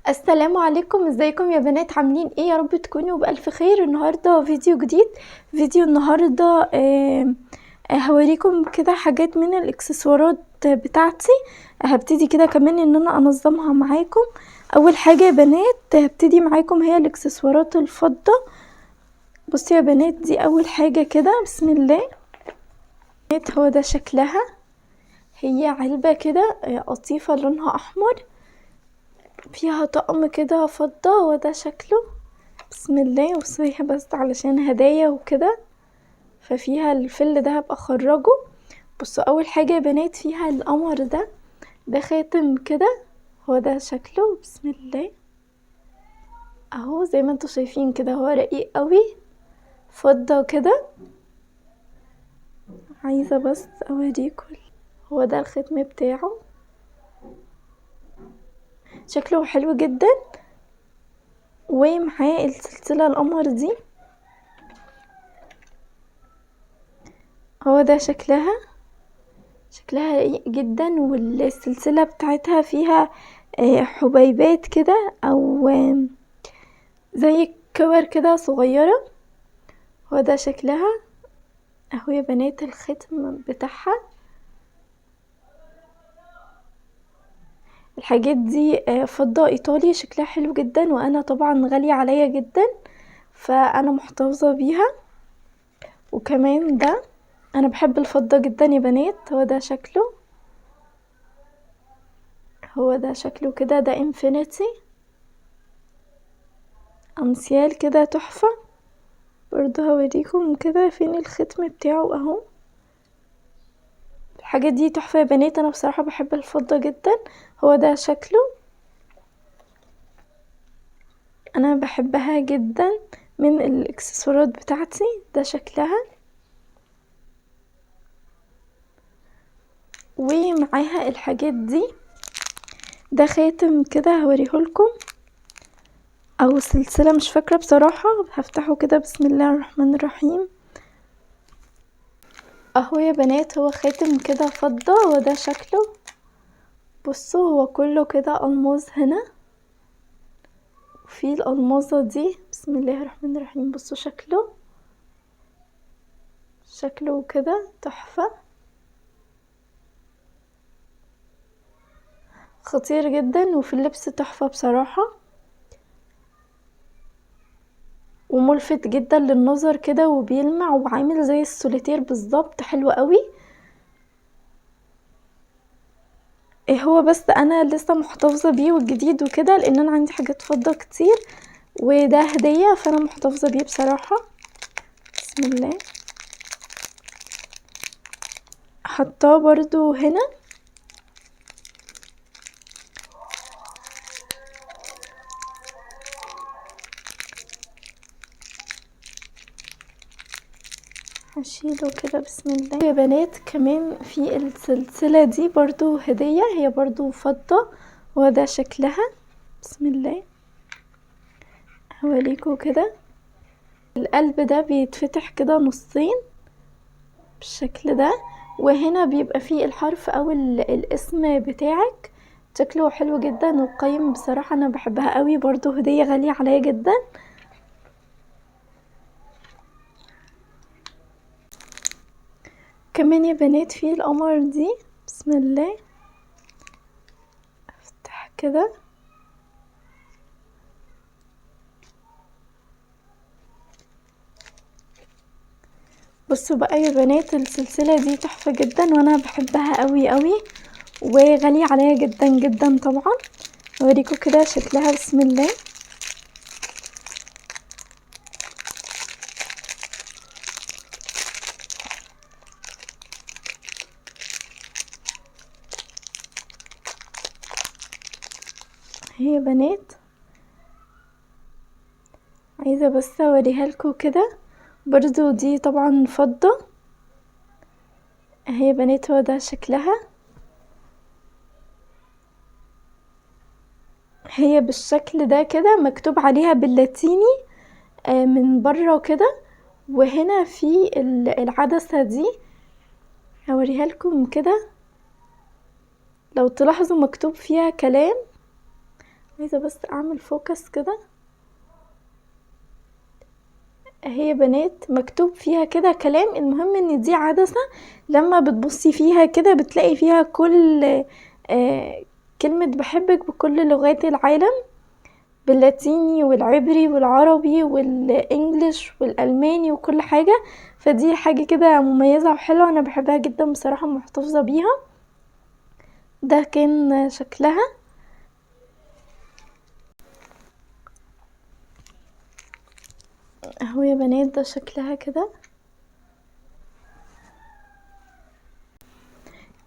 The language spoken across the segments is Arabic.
السلام عليكم، ازيكم يا بنات؟ عاملين ايه؟ يا رب تكونوا بألف خير. النهاردة فيديو جديد. فيديو النهاردة هوريكم كده حاجات من الاكسسوارات بتاعتي. هبتدي كده كمان ان انا انظمها معاكم. اول حاجة يا بنات هبتدي معاكم هي الاكسسوارات الفضة. بصوا يا بنات، دي اول حاجة كده. بسم الله. هو ده شكلها. هي علبة كده قطيفة لونها احمر، فيها طقم كده فضة، وده شكله. بسم الله. وصيها بس علشان هدايا وكده، ففيها الفل ده هبقى اخرجه. بصوا اول حاجة يا بنات فيها القمر ده خاتم كده. هو ده شكله. بسم الله. اهو زي ما انتوا شايفين كده، هو رقيق قوي، فضة كده. عايزة بس اوريكم. هو ده الختم بتاعه، شكله حلو جدا. ومعاه السلسلة القمر دي. هو ده شكلها رقيق جدا، والسلسلة بتاعتها فيها حبيبات كده، او زي كور كده صغيرة. هو ده شكلها. اهو يا بنات الختم بتاعها. الحاجات دي فضة ايطالي، شكلها حلو جدا، وانا طبعا غالية عليا جدا، فانا محتفظة بيها. وكمان ده انا بحب الفضة جدا يا بنات. هو ده شكله. كده. ده انفينيتي امسيال كده، تحفة. برضه هوريكم كده فين الختم بتاعه اهو. الحاجات دي تحفة يا بنات، انا بصراحة بحب الفضة جدا. هو ده شكله. انا بحبها جدا من الاكسسوارات بتاعتي. ده شكلها. ومعاها الحاجات دي. ده خاتم كده هوريهولكم، او سلسلة مش فاكرة بصراحة. هفتحه كده. بسم الله الرحمن الرحيم. اهو يا بنات هو خاتم كده فضة، وده شكله. بصوا هو كله كده الماظ هنا، وفي الالماظة دي. بسم الله الرحمن الرحيم. بصوا شكله كده تحفة، خطير جدا، وفي اللبس تحفة بصراحة، وملفت جدا للنظر كده، وبيلمع، وعامل زي السوليتير بالظبط. حلو قوي. إيه هو بس انا لسه محتفظة بيه والجديد وكده، لان انا عندي حاجات فضة كتير، وده هدية، فانا محتفظة بيه بصراحة. بسم الله. حطاه برضو هنا. هشيله كده. بسم الله. يا بنات كمان في السلسلة دي برضو هدية، هي برضو فضة، وده شكلها. بسم الله. هوريكوا كده. القلب ده بيتفتح كده نصين بالشكل ده، وهنا بيبقى فيه الحرف او الاسم بتاعك. شكله حلو جدا وقيم بصراحة، انا بحبها قوي. برضو هدية غالية عليا جدا. كمان يا بنات في القمر دي. بسم الله. افتح كده. بصوا بقى يا بنات، السلسلة دي تحفة جدا، وانا بحبها قوي قوي، وغالية عليا جدا جدا طبعا. اوريكم كده شكلها. بسم الله. هي يا بنات عايزة بس اوريها لكم كده. برضو دي طبعا فضة. اهي يا بنات هو ده شكلها. هي بالشكل ده كده، مكتوب عليها باللاتيني من بره وكده. وهنا في العدسة دي، هوريها لكم كده. لو تلاحظوا مكتوب فيها كلام. عايزة بس اعمل فوكس كده. اهي يا بنات مكتوب فيها كده كلام، المهم ان دي عدسة لما بتبصي فيها كده بتلاقي فيها كل كلمة بحبك بكل لغات العالم، باللاتيني والعبري والعربي والانجليش والالماني وكل حاجة. فدي حاجة كده مميزة وحلوة، انا بحبها جدا بصراحة، محتفظة بيها. ده كان شكلها اهو يا بنات، ده شكلها كده.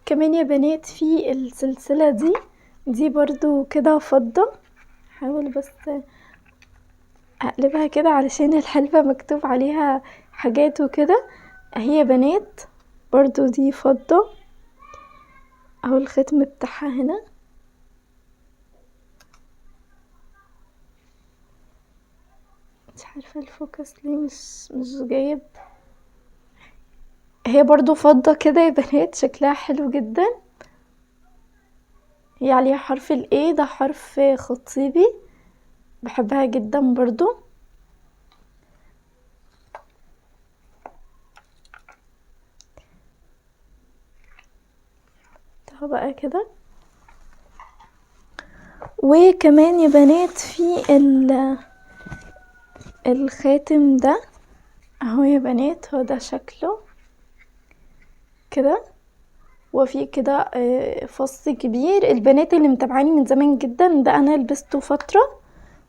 كمان يا بنات في السلسلة دي برضو كده فضة. حاول بس اقلبها كده علشان الحلبة مكتوب عليها حاجات وكده. اهي يا بنات برضو دي فضة، اهو الختم بتاعها هنا. مش عارفة الفوكس ليه مش جايب. هي برضو فضة كده يا بنات، شكلها حلو جدا. هي عليها حرف الايه، ده حرف خطيبي، بحبها جدا برضو. اهو بقى كده. وكمان يا بنات في الخاتم ده اهو يا بنات، هو ده شكله كده. وفي كده فص كبير. البنات اللي متابعاني من زمان جدا، ده انا لبسته فترة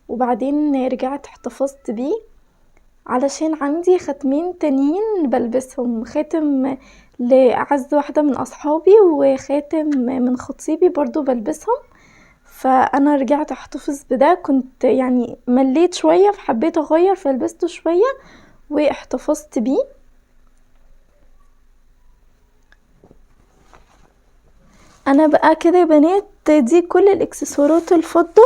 وبعدين رجعت احتفظت بيه علشان عندي ختمين تانيين بلبسهم، خاتم لأعز واحدة من اصحابي وخاتم من خطيبي برضو بلبسهم. فانا رجعت احتفظ بده، كنت يعني مليت شوية فحبيت اغير فلبسته شوية واحتفظت بيه. انا بقى كده يا بنات دي كل الاكسسوارات الفضة.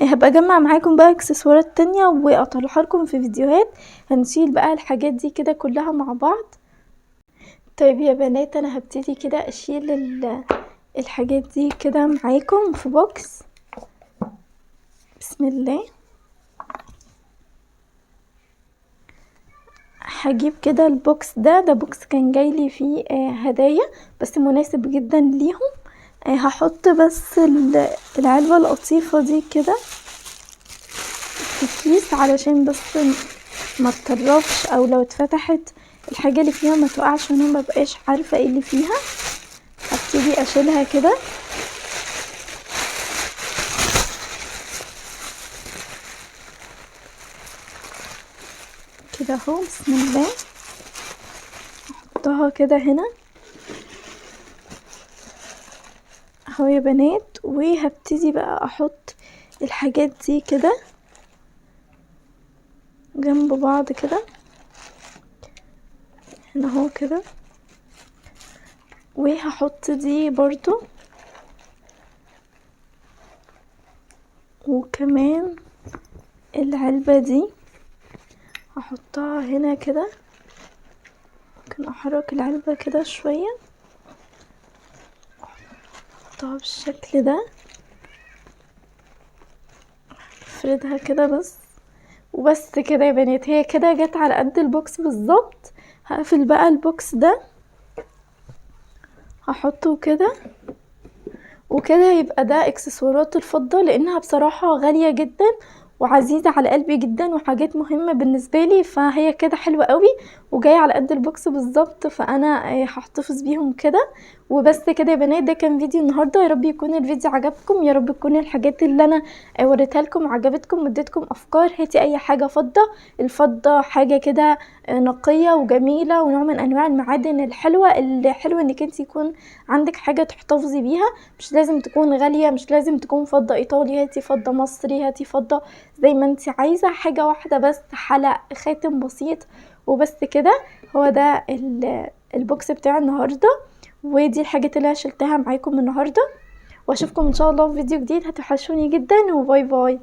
هبقى اجمع معاكم بقى اكسسوارات تانية واطلعها لكم في فيديوهات. هنشيل بقى الحاجات دي كده كلها مع بعض. طيب يا بنات انا هبتدي كده اشيل الحاجات دي كده معاكم في بوكس. بسم الله. هجيب كده البوكس ده بوكس كان جايلي فيه هدايا، بس مناسب جدا ليهم. هحط بس العلبة اللطيفة دي كده في كيس علشان بس ما تطرفش، او لو اتفتحت الحاجة اللي فيها ما تقعش وانا ما بقاش عارفة ايه اللي فيها. هبتدي اشيلها كده كده اهو. بسم الله. احطها كده هنا اهو يا بنات. وهبتدي بقى احط الحاجات دي كده جنب بعض كده هنا اهو كده. وهحط دي برضو، وكمان العلبة دي هحطها هنا كده. ممكن احرك العلبة كده شوية، احطها بالشكل ده، افردها كده بس. وبس كده يا بنات، هي كده جت على قد البوكس بالظبط. هقفل بقى البوكس ده، هحطه كده وكده. يبقى ده اكسسوارات الفضة، لانها بصراحة غالية جدا وعزيزة على قلبي جدا وحاجات مهمة بالنسبة لي، فهي كده حلوة قوي وجاية على قد البوكس بالظبط. فانا هحتفظ بيهم كده. وبس كده يا بنات، ده كان فيديو النهاردة. يا رب يكون الفيديو عجبكم، يا رب تكون الحاجات اللي انا وريتها لكم عجبتكم واديتكم افكار. هاتي اي حاجة فضة. الفضة حاجة كده نقية وجميلة ونوع من انواع المعادن الحلوة، اللي حلو انك انت يكون عندك حاجة تحتفظي بيها. مش لازم تكون غالية، مش لازم تكون فضة ايطالي، هاتي فضة مصري، هاتي فضة زي ما انت عايزة. حاجة واحدة بس، حلق، خاتم بسيط، وبس كده. هو ده البوكس بتاع النهاردة، ودي الحاجات اللي انا شلتها معاكم النهاردة. واشوفكم ان شاء الله في فيديو جديد. هتوحشوني جدا، وباي باي.